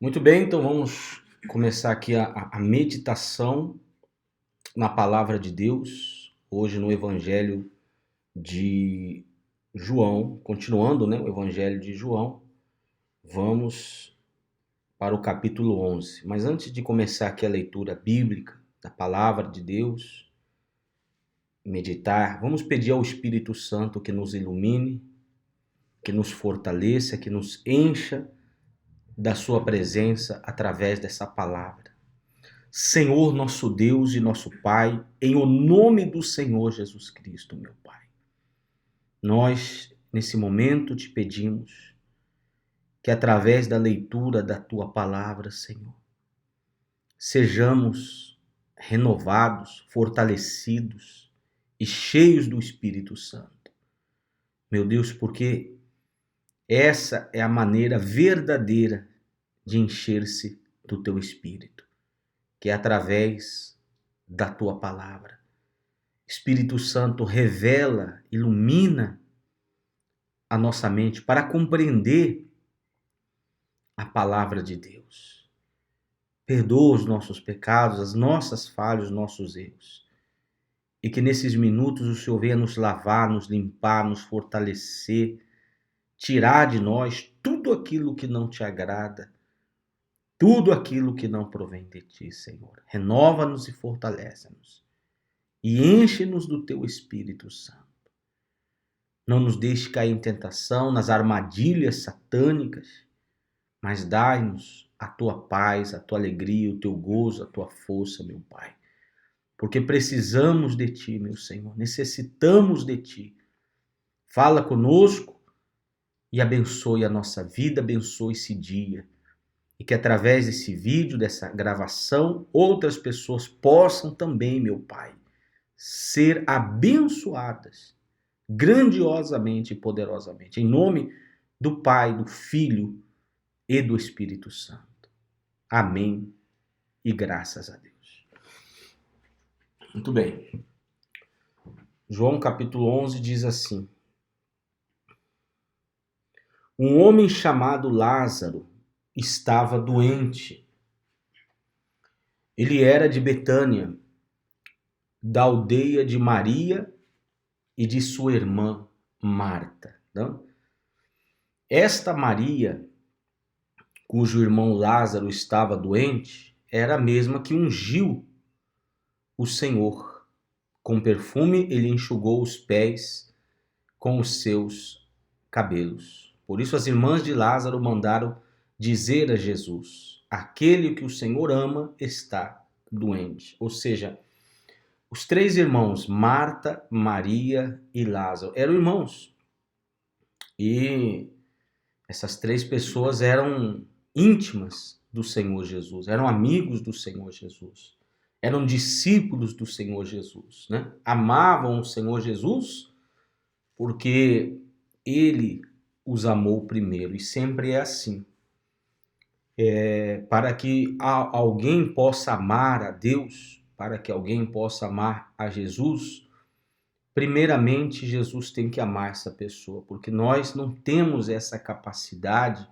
Muito bem, então vamos começar aqui a meditação na palavra de Deus, hoje no Evangelho de João, continuando, né, o Evangelho de João, vamos para o capítulo 11. Mas antes de começar aqui a leitura bíblica da palavra de Deus, meditar, vamos pedir ao Espírito Santo que nos ilumine, que nos fortaleça, que nos encha da sua presença através dessa palavra. Senhor, nosso Deus e nosso Pai, em o nome do Senhor Jesus Cristo, meu Pai. Nós, nesse momento, te pedimos que através da leitura da tua palavra, Senhor, sejamos renovados, fortalecidos e cheios do Espírito Santo. Meu Deus, porque essa é a maneira verdadeira de encher-se do teu Espírito, que é através da tua palavra. Espírito Santo revela, ilumina a nossa mente para compreender a palavra de Deus. Perdoa os nossos pecados, as nossas falhas, os nossos erros. E que nesses minutos o Senhor venha nos lavar, nos limpar, nos fortalecer, tirar de nós tudo aquilo que não te agrada, tudo aquilo que não provém de ti, Senhor. Renova-nos e fortalece-nos. E enche-nos do teu Espírito Santo. Não nos deixe cair em tentação, nas armadilhas satânicas, mas dai-nos a tua paz, a tua alegria, o teu gozo, a tua força, meu Pai. Porque precisamos de ti, meu Senhor, necessitamos de ti. Fala conosco e abençoe a nossa vida, abençoe esse dia. E que através desse vídeo, dessa gravação, outras pessoas possam também, meu Pai, ser abençoadas grandiosamente e poderosamente. Em nome do Pai, do Filho e do Espírito Santo. Amém e graças a Deus. Muito bem. João capítulo 11 diz assim: Um homem chamado Lázaro estava doente. Ele era de Betânia, da aldeia de Maria e de sua irmã Marta. Não? Esta Maria, cujo irmão Lázaro estava doente, era a mesma que ungiu o Senhor. Com perfume ele enxugou os pés com os seus cabelos. Por isso as irmãs de Lázaro mandaram dizer a Jesus: aquele que o Senhor ama está doente. Ou seja, os três irmãos, Marta, Maria e Lázaro, eram irmãos. E essas três pessoas eram íntimas do Senhor Jesus, eram amigos do Senhor Jesus, eram discípulos do Senhor Jesus, né? Amavam o Senhor Jesus porque ele os amou primeiro, e sempre é assim. Para que alguém possa amar a Deus, para que alguém possa amar a Jesus, primeiramente Jesus tem que amar essa pessoa, porque nós não temos essa capacidade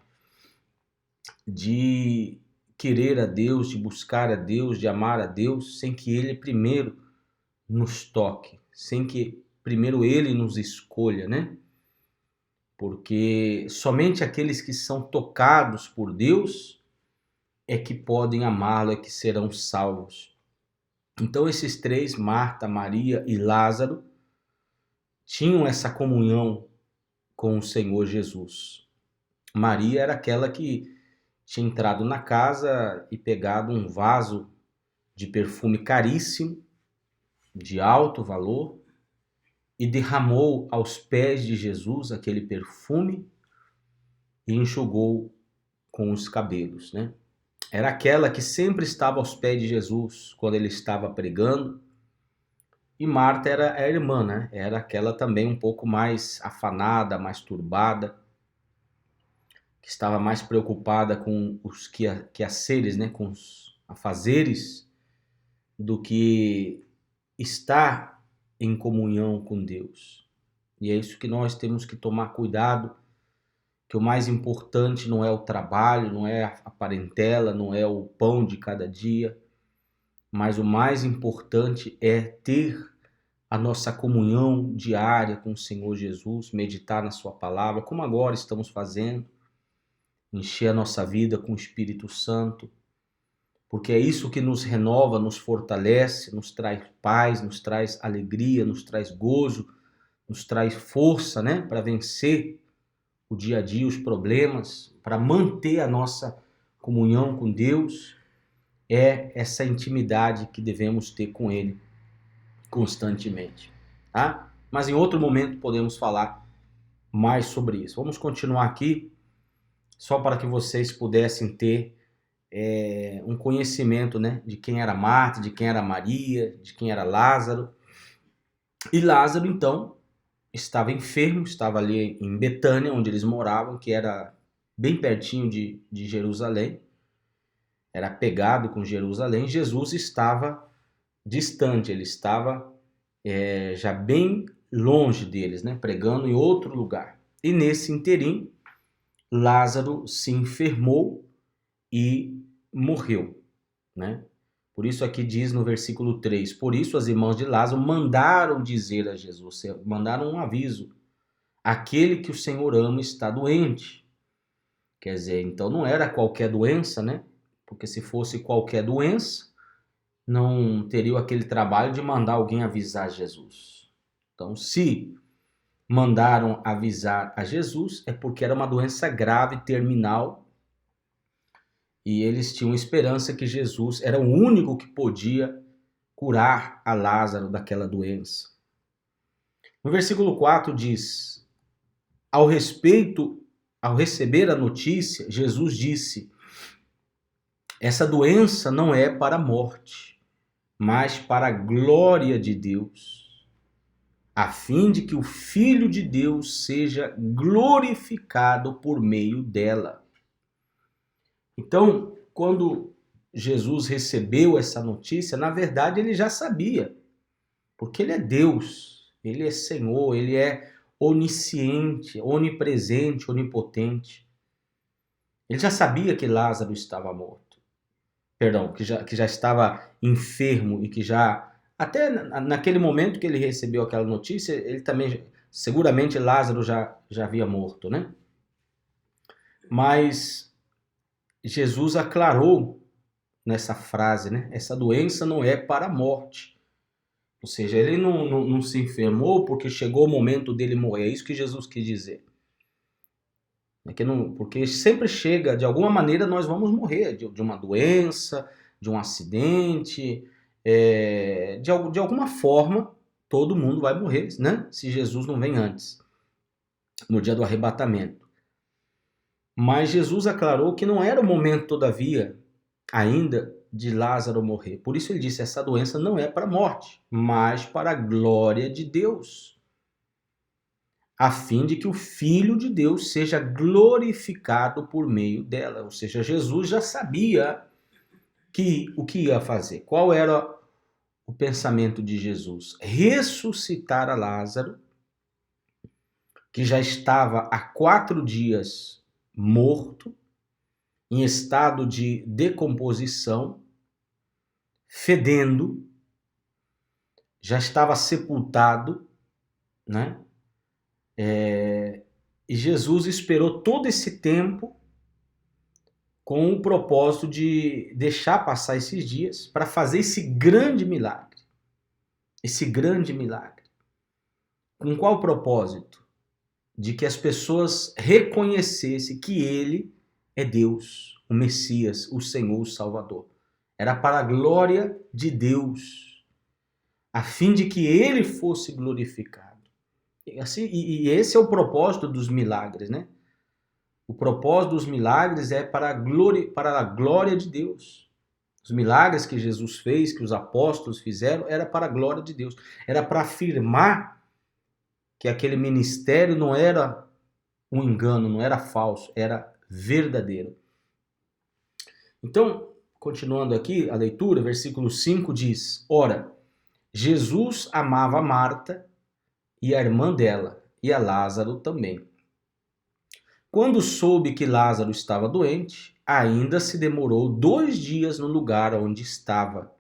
de querer a Deus, de buscar a Deus, de amar a Deus, sem que Ele primeiro nos toque, sem que primeiro Ele nos escolha, né? Porque somente aqueles que são tocados por Deus é que podem amá-lo, é que serão salvos. Então esses três, Marta, Maria e Lázaro, tinham essa comunhão com o Senhor Jesus. Maria era aquela que tinha entrado na casa e pegado um vaso de perfume caríssimo, de alto valor, e derramou aos pés de Jesus aquele perfume e enxugou com os cabelos, né? Era aquela que sempre estava aos pés de Jesus quando ele estava pregando. E Marta era a irmã, né? Era aquela também um pouco mais afanada, mais turbada, que estava mais preocupada com os quehaceres, né? Com os afazeres, do que estar em comunhão com Deus. E é isso que nós temos que tomar cuidado que o mais importante não é o trabalho, não é a parentela, não é o pão de cada dia, mas o mais importante é ter a nossa comunhão diária com o Senhor Jesus, meditar na sua palavra, como agora estamos fazendo, encher a nossa vida com o Espírito Santo, porque é isso que nos renova, nos fortalece, nos traz paz, nos traz alegria, nos traz gozo, nos traz força, né, para vencer o dia a dia, os problemas, para manter a nossa comunhão com Deus. É essa intimidade que devemos ter com Ele constantemente, tá? Mas em outro momento podemos falar mais sobre isso. Vamos continuar aqui, só para que vocês pudessem ter um conhecimento, né, de quem era Marta, de quem era Maria, de quem era Lázaro. E Lázaro, então, estava enfermo, estava ali em Betânia, onde eles moravam, que era bem pertinho de Jerusalém, era pegado com Jerusalém. Jesus estava distante, ele estava já bem longe deles, né, pregando em outro lugar. E nesse interim, Lázaro se enfermou e morreu, né? Por isso aqui diz no versículo 3, por isso as irmãs de Lázaro mandaram dizer a Jesus, mandaram um aviso, aquele que o Senhor ama está doente. Quer dizer, então não era qualquer doença, né? Porque se fosse qualquer doença, não teria aquele trabalho de mandar alguém avisar Jesus. Então, se mandaram avisar a Jesus, é porque era uma doença grave, terminal, e eles tinham esperança que Jesus era o único que podia curar a Lázaro daquela doença. No versículo 4 diz, ao receber a notícia, Jesus disse, essa doença não é para a morte, mas para a glória de Deus, a fim de que o Filho de Deus seja glorificado por meio dela. Então, quando Jesus recebeu essa notícia, na verdade ele já sabia, porque ele é Deus, ele é Senhor, ele é onisciente, onipresente, onipotente. Ele já sabia que Lázaro estava morto, perdão, que já estava enfermo e que já, até naquele momento que ele recebeu aquela notícia, ele também, seguramente Lázaro já havia morto, né? Mas Jesus aclarou nessa frase, né? Essa doença não é para a morte. Ou seja, ele não se enfermou porque chegou o momento dele morrer. É isso que Jesus quis dizer. Porque sempre chega, de alguma maneira nós vamos morrer. De uma doença, de um acidente, de alguma forma todo mundo vai morrer, né? Se Jesus não vem antes, no dia do arrebatamento. Mas Jesus aclarou que não era o momento, todavia, ainda de Lázaro morrer. Por isso ele disse, essa doença não é para a morte, mas para a glória de Deus, a fim de que o Filho de Deus seja glorificado por meio dela. Ou seja, Jesus já sabia o que ia fazer. Qual era o pensamento de Jesus? Ressuscitar a Lázaro, que já estava há 4 dias morto, em estado de decomposição, fedendo, já estava sepultado, né? E Jesus esperou todo esse tempo com o propósito de deixar passar esses dias para fazer esse grande milagre. Esse grande milagre. Com qual propósito? De que as pessoas reconhecessem que ele é Deus, o Messias, o Senhor, o Salvador. Era para a glória de Deus, a fim de que ele fosse glorificado. E esse é o propósito dos milagres, né? O propósito dos milagres é para a glória de Deus. Os milagres que Jesus fez, que os apóstolos fizeram, era para a glória de Deus. Era para afirmar que aquele ministério não era um engano, não era falso, era verdadeiro. Então, continuando aqui a leitura, versículo 5 diz, ora, Jesus amava Marta e a irmã dela, e a Lázaro também. Quando soube que Lázaro estava doente, ainda se demorou 2 dias no lugar onde estava.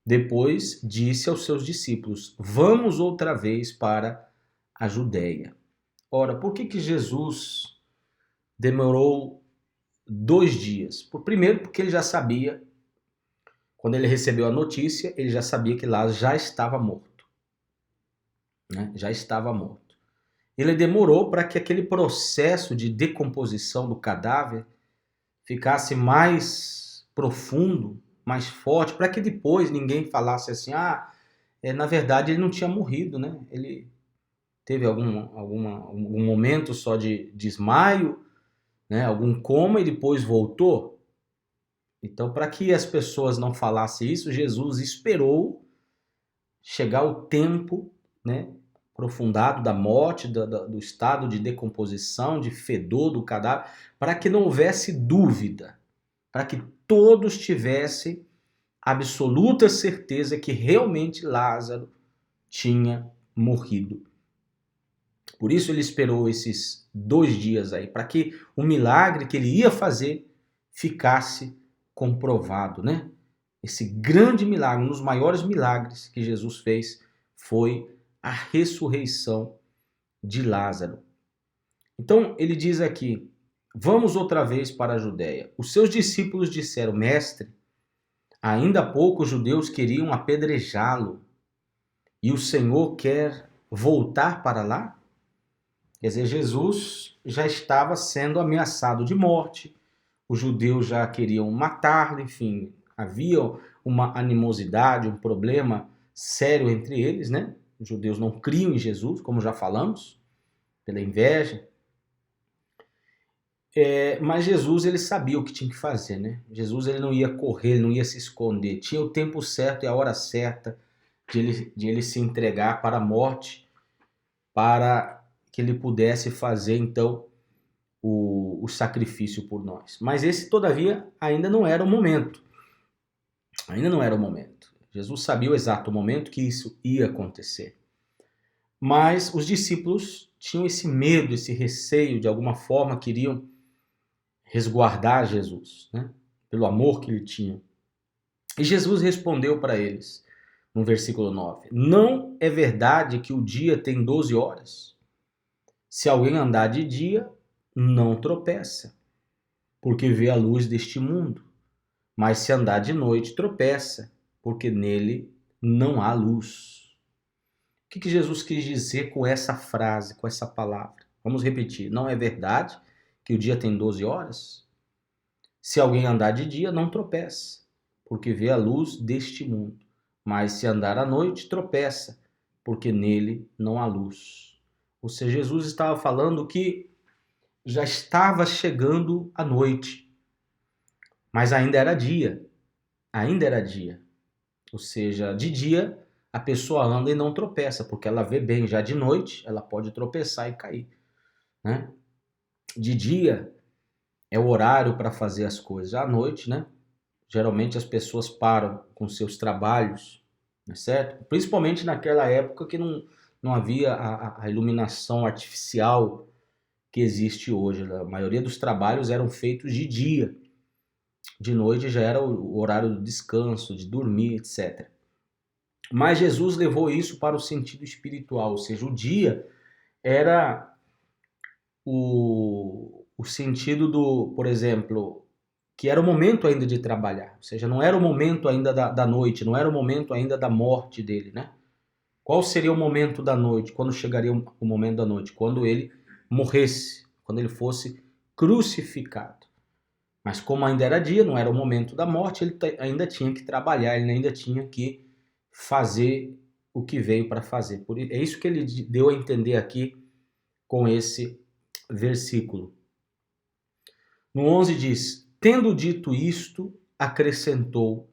Depois disse aos seus discípulos: Vamos outra vez para a Judéia. Ora, por que Jesus demorou 2 dias? Primeiro, porque ele já sabia, quando ele recebeu a notícia, ele já sabia que Lázaro já estava morto. Né? Já estava morto. Ele demorou para que aquele processo de decomposição do cadáver ficasse mais profundo, mais forte, para que depois ninguém falasse assim, na verdade ele não tinha morrido, né? Ele teve algum momento só de desmaio, né? Algum coma e depois voltou. Então, para que as pessoas não falassem isso, Jesus esperou chegar o tempo, né, aprofundado da morte, do estado de decomposição, de fedor do cadáver, para que não houvesse dúvida, para que todos tivessem absoluta certeza que realmente Lázaro tinha morrido. Por isso ele esperou esses 2 dias aí, para que o milagre que ele ia fazer ficasse comprovado, né? Esse grande milagre, um dos maiores milagres que Jesus fez foi a ressurreição de Lázaro. Então ele diz aqui: vamos outra vez para a Judéia. Os seus discípulos disseram: Mestre, ainda há pouco os judeus queriam apedrejá-lo e o Senhor quer voltar para lá? Quer dizer, Jesus já estava sendo ameaçado de morte, os judeus já queriam matá-lo, enfim, havia uma animosidade, um problema sério entre eles, né? Os judeus não criam em Jesus, como já falamos, pela inveja. Mas Jesus, ele sabia o que tinha que fazer, né? Jesus, ele não ia correr, ele não ia se esconder. Tinha o tempo certo e a hora certa de ele se entregar para a morte, para que ele pudesse fazer, então, o sacrifício por nós. Mas esse, todavia, ainda não era o momento. Ainda não era o momento. Jesus sabia o exato momento que isso ia acontecer. Mas os discípulos tinham esse medo, esse receio, de alguma forma queriam resguardar Jesus, né? Pelo amor que ele tinha. E Jesus respondeu para eles, no versículo 9: Não é verdade que o dia tem 12 horas? Se alguém andar de dia, não tropeça, porque vê a luz deste mundo. Mas se andar de noite, tropeça, porque nele não há luz. O que Jesus quis dizer com essa frase, com essa palavra? Vamos repetir. Não é verdade que o dia tem 12 horas? Se alguém andar de dia, não tropeça, porque vê a luz deste mundo. Mas se andar à noite, tropeça, porque nele não há luz. Ou seja, Jesus estava falando que já estava chegando a noite, mas ainda era dia. Ainda era dia. Ou seja, de dia a pessoa anda e não tropeça, porque ela vê bem. Já de noite ela pode tropeçar e cair, né? De dia é o horário para fazer as coisas. À noite, né? Geralmente as pessoas param com seus trabalhos, né, certo? Principalmente naquela época que não havia a iluminação artificial que existe hoje. A maioria dos trabalhos eram feitos de dia. De noite já era o horário do descanso, de dormir, etc. Mas Jesus levou isso para o sentido espiritual, ou seja, o dia era o sentido do, por exemplo, que era o momento ainda de trabalhar, ou seja, não era o momento ainda da noite, não era o momento ainda da morte dele, né? Qual seria o momento da noite? Quando chegaria o momento da noite? Quando ele morresse, quando ele fosse crucificado. Mas como ainda era dia, não era o momento da morte, ele ainda tinha que trabalhar, ele ainda tinha que fazer o que veio para fazer. É isso que ele deu a entender aqui com esse versículo. No 11 diz: Tendo dito isto, acrescentou: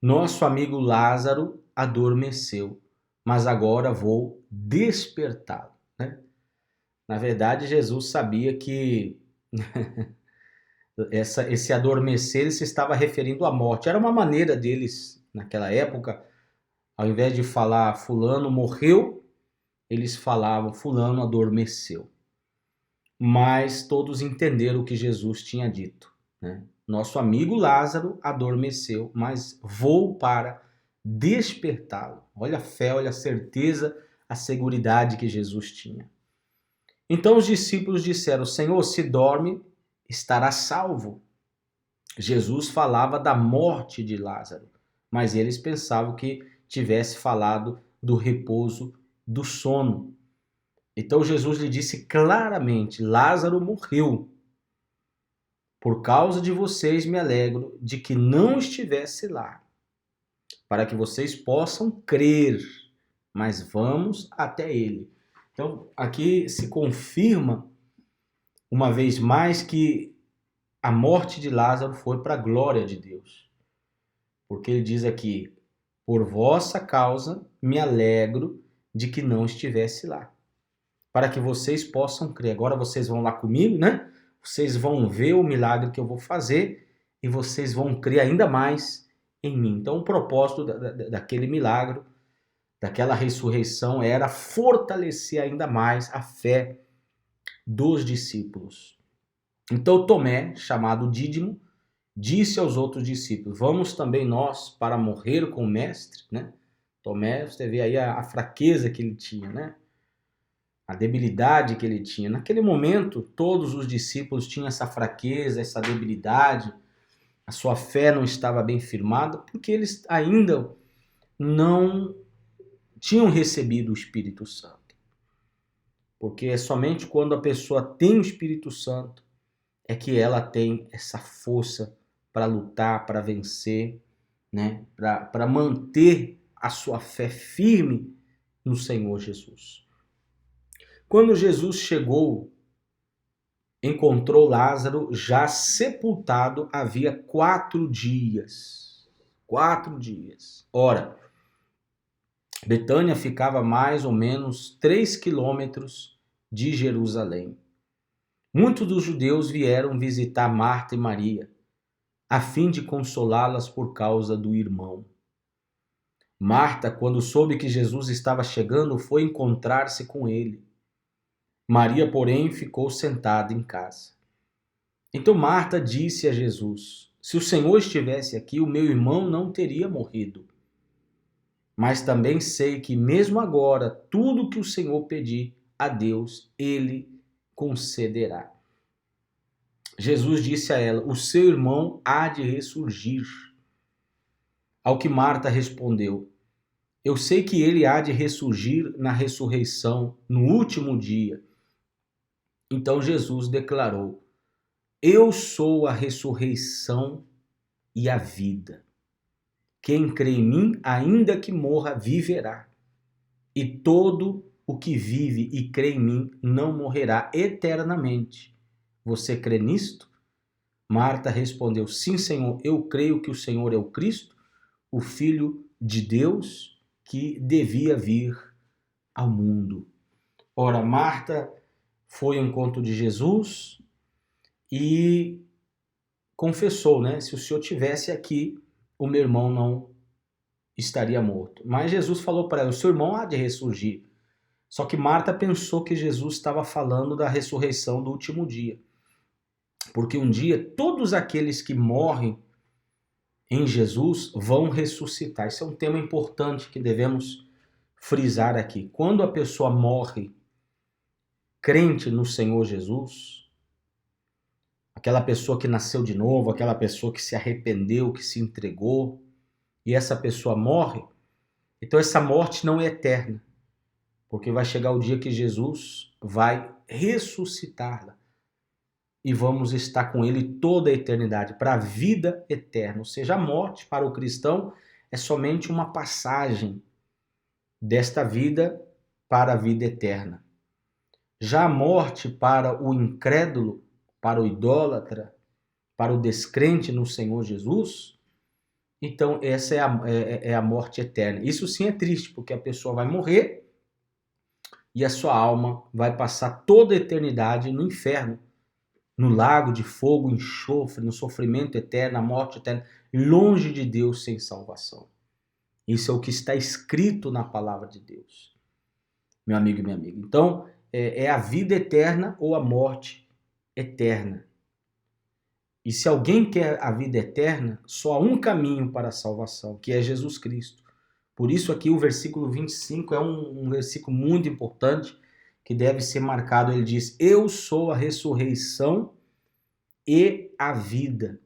Nosso amigo Lázaro adormeceu, mas agora vou despertá-lo. Né? Na verdade, Jesus sabia que esse adormecer ele se estava referindo à morte. Era uma maneira deles, naquela época, ao invés de falar fulano morreu, eles falavam fulano adormeceu. mas todos entenderam o que Jesus tinha dito, né? Nosso amigo Lázaro adormeceu, mas vou para despertá-lo. Olha a fé, olha a certeza, a seguridade que Jesus tinha. Então os discípulos disseram: Senhor, se dorme, estará salvo. Jesus falava da morte de Lázaro, mas eles pensavam que tivesse falado do repouso, do sono. Então Jesus lhe disse claramente: Lázaro morreu. Por causa de vocês me alegro de que não estivesse lá, para que vocês possam crer, mas vamos até ele. Então aqui se confirma uma vez mais que a morte de Lázaro foi para a glória de Deus. Porque ele diz aqui: por vossa causa me alegro de que não estivesse lá, para que vocês possam crer. Agora vocês vão lá comigo, né? Vocês vão ver o milagre que eu vou fazer e vocês vão crer ainda mais em mim. Então o propósito daquele milagre, daquela ressurreição, era fortalecer ainda mais a fé dos discípulos. Então Tomé, chamado Dídimo, disse aos outros discípulos: vamos também nós para morrer com o mestre, né? Tomé, você vê aí a fraqueza que ele tinha, né? A debilidade que ele tinha. Naquele momento, todos os discípulos tinham essa fraqueza, essa debilidade. A sua fé não estava bem firmada porque eles ainda não tinham recebido o Espírito Santo. Porque é somente quando a pessoa tem o Espírito Santo é que ela tem essa força para lutar, para vencer, né? Para manter a sua fé firme no Senhor Jesus. Quando Jesus chegou, encontrou Lázaro já sepultado havia 4 dias. 4 dias. Ora, Betânia ficava mais ou menos 3 quilômetros de Jerusalém. Muitos dos judeus vieram visitar Marta e Maria, a fim de consolá-las por causa do irmão. Marta, quando soube que Jesus estava chegando, foi encontrar-se com ele. Maria, porém, ficou sentada em casa. Então Marta disse a Jesus: se o Senhor estivesse aqui, o meu irmão não teria morrido. Mas também sei que mesmo agora, tudo que o Senhor pedir a Deus, ele concederá. Jesus disse a ela: o seu irmão há de ressurgir. Ao que Marta respondeu: eu sei que ele há de ressurgir na ressurreição, no último dia. Então Jesus declarou: eu sou a ressurreição e a vida. Quem crê em mim, ainda que morra, viverá. E todo o que vive e crê em mim não morrerá eternamente. Você crê nisto? Marta respondeu: sim, Senhor, eu creio que o Senhor é o Cristo, o Filho de Deus, que devia vir ao mundo. Ora, Marta foi ao encontro de Jesus e confessou, né? Se o Senhor tivesse aqui, o meu irmão não estaria morto. Mas Jesus falou para ela: o seu irmão há de ressurgir. Só que Marta pensou que Jesus estava falando da ressurreição do último dia. Porque um dia todos aqueles que morrem em Jesus vão ressuscitar. Isso é um tema importante que devemos frisar aqui. Quando a pessoa morre crente no Senhor Jesus, aquela pessoa que nasceu de novo, aquela pessoa que se arrependeu, que se entregou, e essa pessoa morre, então essa morte não é eterna, porque vai chegar o dia que Jesus vai ressuscitá-la e vamos estar com ele toda a eternidade, para a vida eterna. Ou seja, a morte para o cristão é somente uma passagem desta vida para a vida eterna. Já a morte para o incrédulo, para o idólatra, para o descrente no Senhor Jesus, então essa é a morte eterna. Isso sim é triste, porque a pessoa vai morrer e a sua alma vai passar toda a eternidade no inferno, no lago de fogo, enxofre, no sofrimento eterno, na morte eterna, longe de Deus, sem salvação. Isso é o que está escrito na palavra de Deus, meu amigo e minha amiga. Então, é a vida eterna ou a morte eterna. E se alguém quer a vida eterna, só há um caminho para a salvação, que é Jesus Cristo. Por isso aqui o versículo 25 é um versículo muito importante, que deve ser marcado. Ele diz: eu sou a ressurreição e a vida.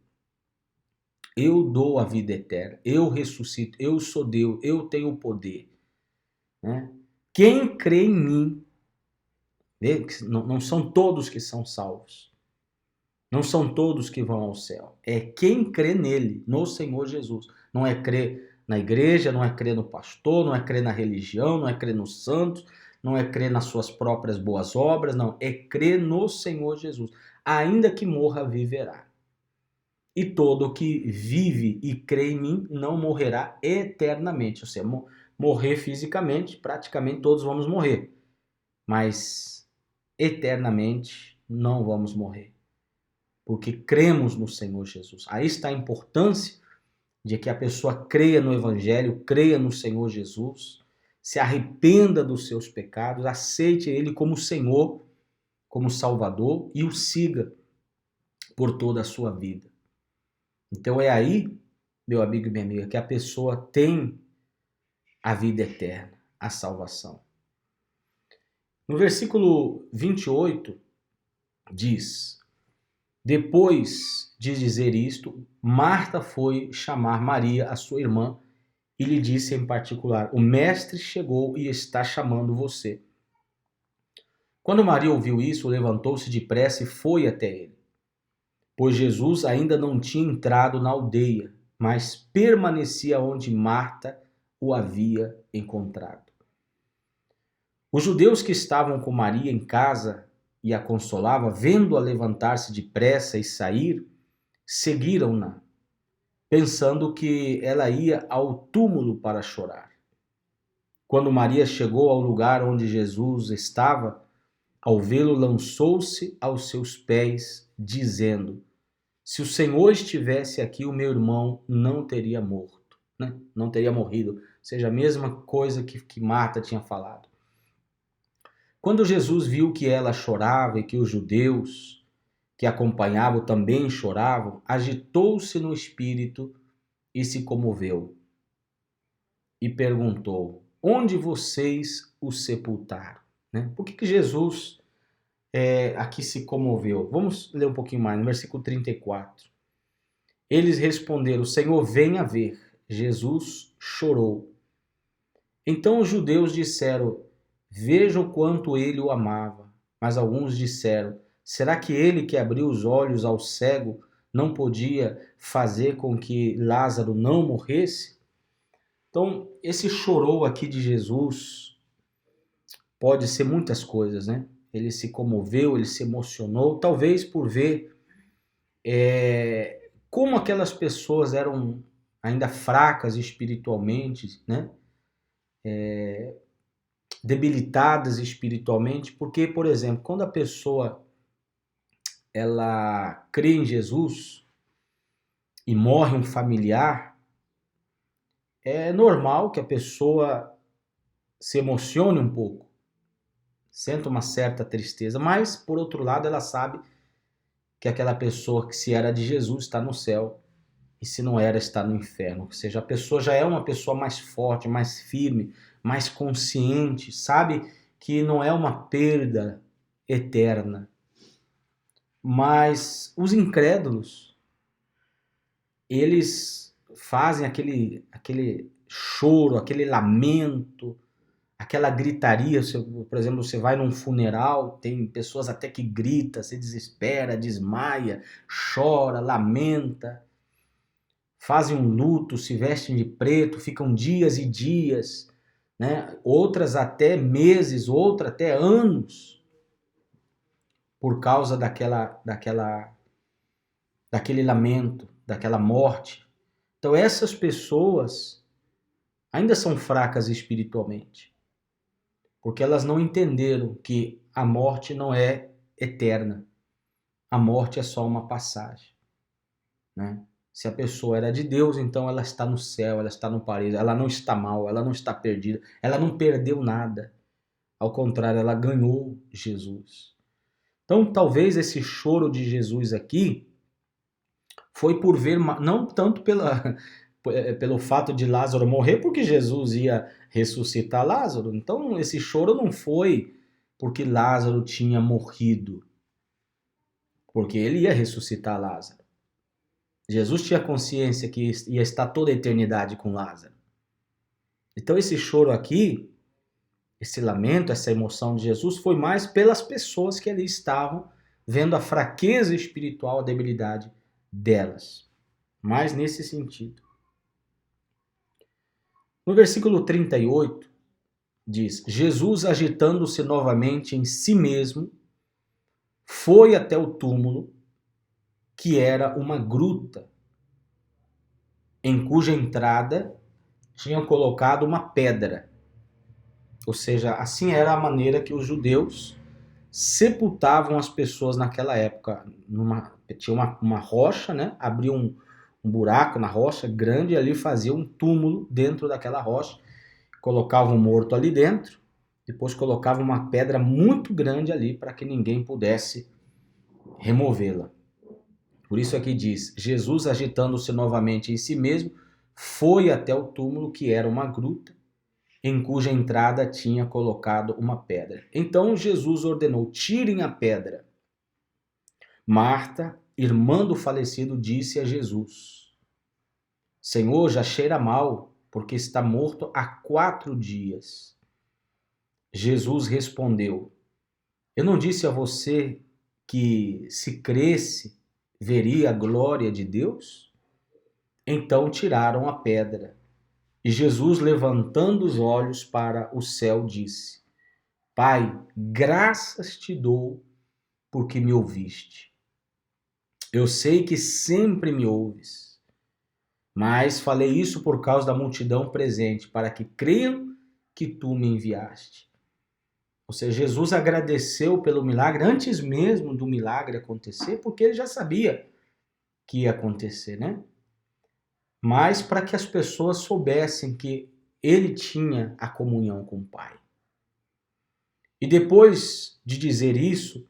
Eu dou a vida eterna, eu ressuscito, eu sou Deus, eu tenho o poder. Né? Quem crê em mim, não são todos que são salvos, não são todos que vão ao céu, é quem crê nele, no Senhor Jesus. Não é crer na igreja, não é crer no pastor, não é crer na religião, não é crer nos santos, não é crer nas suas próprias boas obras, não, é crer no Senhor Jesus. Ainda que morra, viverá. E todo que vive e crê em mim não morrerá eternamente. Ou seja, morrer fisicamente, praticamente todos vamos morrer. Mas eternamente não vamos morrer. Porque cremos no Senhor Jesus. Aí está a importância de que a pessoa creia no Evangelho, creia no Senhor Jesus, se arrependa dos seus pecados, aceite Ele como Senhor, como Salvador e o siga por toda a sua vida. Então é aí, meu amigo e minha amiga, que a pessoa tem a vida eterna, a salvação. No versículo 28 diz: depois de dizer isto, Marta foi chamar Maria, a sua irmã, e lhe disse em particular: o mestre chegou e está chamando você. Quando Maria ouviu isso, levantou-se depressa e foi até ele, pois Jesus ainda não tinha entrado na aldeia, mas permanecia onde Marta o havia encontrado. Os judeus que estavam com Maria em casa e a consolava, vendo-a levantar-se depressa e sair, seguiram-na, pensando que ela ia ao túmulo para chorar. Quando Maria chegou ao lugar onde Jesus estava, ao vê-lo, lançou-se aos seus pés, dizendo: se o Senhor estivesse aqui, o meu irmão não teria morto, né? Não teria morrido. Ou seja, a mesma coisa que Marta tinha falado. Quando Jesus viu que ela chorava e que os judeus que acompanhavam também choravam, agitou-se no espírito e se comoveu. E perguntou: onde vocês o sepultaram? Né? Por que Jesus aqui se comoveu? Vamos ler um pouquinho mais, no versículo 34. Eles responderam: Senhor, venha ver. Jesus chorou. Então os judeus disseram: veja o quanto ele o amava. Mas alguns disseram: será que ele que abriu os olhos ao cego não podia fazer com que Lázaro não morresse? Então, esse chorou aqui de Jesus pode ser muitas coisas, né? Ele se comoveu, ele se emocionou, talvez por ver como aquelas pessoas eram ainda fracas espiritualmente, né? Debilitadas espiritualmente, porque, por exemplo, quando a pessoa ela crê em Jesus e morre um familiar, é normal que a pessoa se emocione um pouco, senta uma certa tristeza, mas, por outro lado, ela sabe que aquela pessoa que se era de Jesus está no céu e se não era está no inferno. Ou seja, a pessoa já é uma pessoa mais forte, mais firme, mais consciente, sabe que não é uma perda eterna. Mas os incrédulos, eles fazem aquele choro, aquele lamento, aquela gritaria. Por exemplo, você vai num funeral, tem pessoas até que gritam, se desespera, desmaia, chora, lamenta, fazem um luto, se vestem de preto, ficam dias e dias, né? Outras até meses, outras até anos, por causa daquele lamento, daquela morte. Então essas pessoas ainda são fracas espiritualmente, porque elas não entenderam que a morte não é eterna. A morte é só uma passagem, né? Se a pessoa era de Deus, então ela está no céu, ela está no paraíso, ela não está mal, ela não está perdida, ela não perdeu nada. Ao contrário, ela ganhou Jesus. Então, talvez esse choro de Jesus aqui foi por ver, não tanto pelo fato de Lázaro morrer, porque Jesus ia ressuscitar Lázaro. Então, esse choro não foi porque Lázaro tinha morrido, porque ele ia ressuscitar Lázaro. Jesus tinha consciência que ia estar toda a eternidade com Lázaro. Então, esse choro aqui, esse lamento, essa emoção de Jesus foi mais pelas pessoas que ali estavam, vendo a fraqueza espiritual, a debilidade delas. Mais nesse sentido. No versículo 38, diz: Jesus, agitando-se novamente em si mesmo, foi até o túmulo, que era uma gruta, em cuja entrada tinham colocado uma pedra. Ou seja, assim era a maneira que os judeus sepultavam as pessoas naquela época. Tinha uma rocha, né? Abria um buraco na rocha grande e ali fazia um túmulo dentro daquela rocha. Colocava um morto ali dentro, depois colocava uma pedra muito grande ali para que ninguém pudesse removê-la. Por isso aqui diz: Jesus, agitando-se novamente em si mesmo, foi até o túmulo, que era uma gruta, em cuja entrada tinha colocado uma pedra. Então Jesus ordenou: tirem a pedra. Marta, irmã do falecido, disse a Jesus: Senhor, já cheira mal, porque está morto há 4 dias. Jesus respondeu: Eu não disse a você que, se cresce, veria a glória de Deus? Então tiraram a pedra. E Jesus, levantando os olhos para o céu, disse: Pai, graças te dou porque me ouviste. Eu sei que sempre me ouves, mas falei isso por causa da multidão presente, para que creiam que tu me enviaste. Ou seja, Jesus agradeceu pelo milagre antes mesmo do milagre acontecer, porque ele já sabia que ia acontecer, né? Mas para que as pessoas soubessem que ele tinha a comunhão com o Pai. E depois de dizer isso,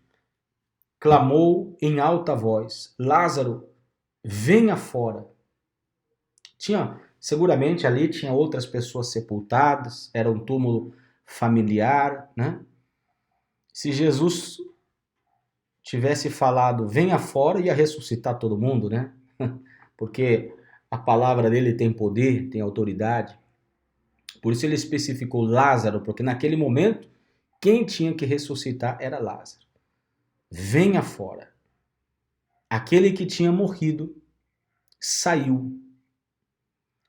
clamou em alta voz: Lázaro, venha fora. Seguramente ali tinha outras pessoas sepultadas, era um túmulo familiar, né? Se Jesus tivesse falado venha fora, ia ressuscitar todo mundo, né? Porque a palavra dele tem poder, tem autoridade. Por isso ele especificou Lázaro, porque naquele momento quem tinha que ressuscitar era Lázaro. Venha fora. Aquele que tinha morrido saiu,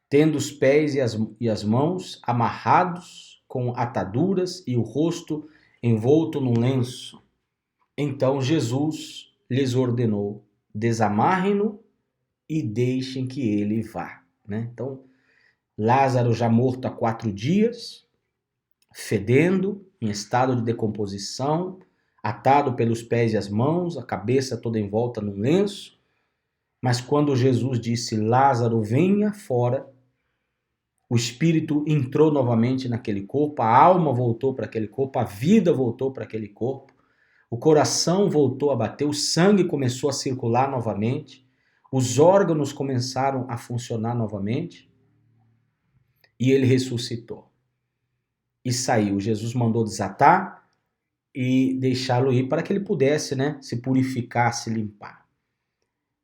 tendo os pés e as mãos amarrados com ataduras e o rosto envolto num lenço. Então Jesus lhes ordenou: desamarrem-no e deixem que ele vá. Né? Então, Lázaro já morto há 4 dias, fedendo, em estado de decomposição, atado pelos pés e as mãos, a cabeça toda envolta num lenço. Mas quando Jesus disse: Lázaro, venha fora, o espírito entrou novamente naquele corpo, a alma voltou para aquele corpo, a vida voltou para aquele corpo, o coração voltou a bater, o sangue começou a circular novamente, os órgãos começaram a funcionar novamente e ele ressuscitou. E saiu. Jesus mandou desatar e deixá-lo ir para que ele pudesse, né, se purificar, se limpar.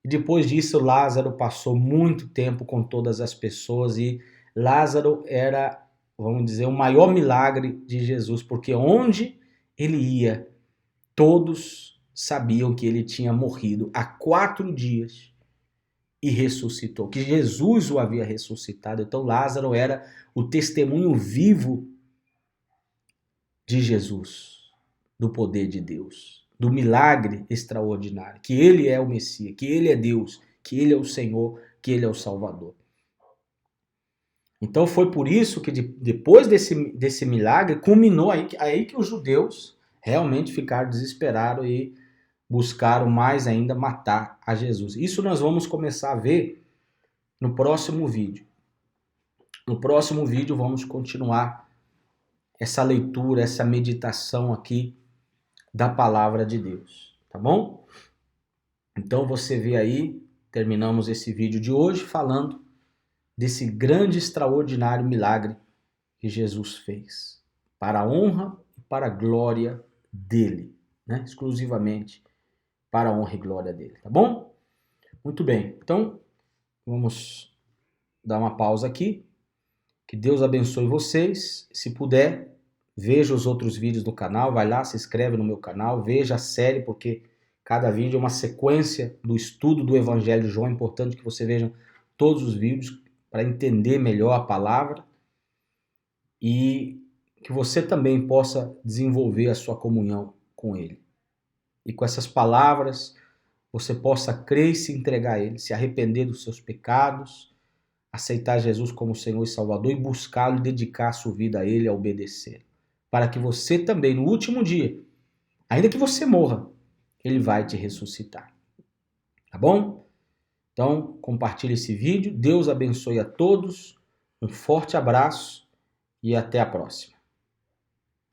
E depois disso, Lázaro passou muito tempo com todas as pessoas e Lázaro era, vamos dizer, o maior milagre de Jesus, porque onde ele ia, todos sabiam que ele tinha morrido há 4 dias e ressuscitou, que Jesus o havia ressuscitado. Então Lázaro era o testemunho vivo de Jesus, do poder de Deus, do milagre extraordinário, que ele é o Messias, que ele é Deus, que ele é o Senhor, que ele é o Salvador. Então foi por isso que depois desse milagre, culminou aí que os judeus realmente ficaram desesperados e buscaram mais ainda matar a Jesus. Isso nós vamos começar a ver no próximo vídeo. No próximo vídeo vamos continuar essa leitura, essa meditação aqui da palavra de Deus, tá bom? Então você vê aí, terminamos esse vídeo de hoje falando desse grande, extraordinário milagre que Jesus fez, para a honra e para a glória dele, né? Exclusivamente para a honra e glória dele, tá bom? Muito bem, então vamos dar uma pausa aqui. Que Deus abençoe vocês. Se puder, veja os outros vídeos do canal, vai lá, se inscreve no meu canal, veja a série, porque cada vídeo é uma sequência do estudo do Evangelho de João. É importante que você veja todos os vídeos para entender melhor a palavra e que você também possa desenvolver a sua comunhão com Ele. E com essas palavras, você possa crer e se entregar a Ele, se arrepender dos seus pecados, aceitar Jesus como Senhor e Salvador e buscá-lo e dedicar a sua vida a Ele, a obedecer. Para que você também, no último dia, ainda que você morra, Ele vai te ressuscitar. Tá bom? Então, compartilhe esse vídeo. Deus abençoe a todos. Um forte abraço e até a próxima.